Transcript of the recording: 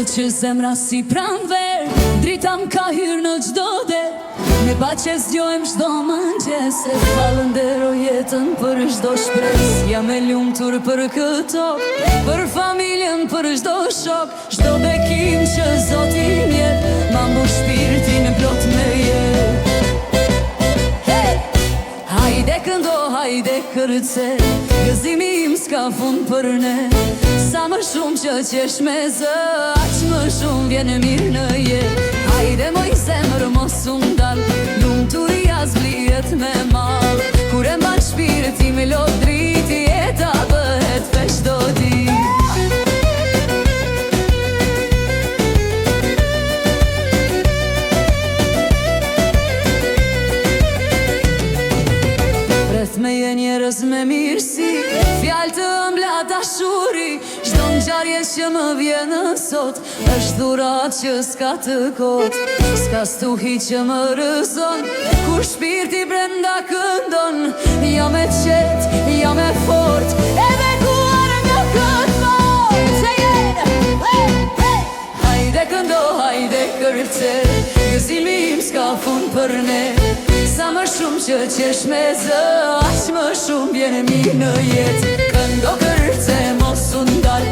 që zemra si pranver, drita m'ka hyrë në gjdo der. Me ba që zgjojmë shdo mëngjes, e falëndero jetën për shdo shpres. Jam e lumtur për këto, për familjen, për shdo shok, shdo bekim që Zoti mjet, ma mbush shpirtin plot me jet. Hey! Hajde këndo, hajde kërce, gëzimi im s'ka fund për ne. Sa më shumë që qesh me zë, aq më shumë vjen mirë në jet. Hajde moj zemër mos undal, lumturia zblihet me mal. Kur e mban shpirti me lot driti, jeta bëhet veç do dit. Rreth meje njerëz me mirësi, fjalë të ëmbla dashuri. Çdo ngjarje që më vjen sot është dhurat që s'ka të kot. S'ka stuhi që më rëzon, kur shpirti brenda këndon. Jam e qet, jam e fort, e bekuar nga këtë mot. Hajde këndo, hajde kërce, gëzimi im s'ka fund për ne. Sa më shumë që qesh me zë, aq më shumë vjen mirë në jet. Këndo kërce mos u ndal,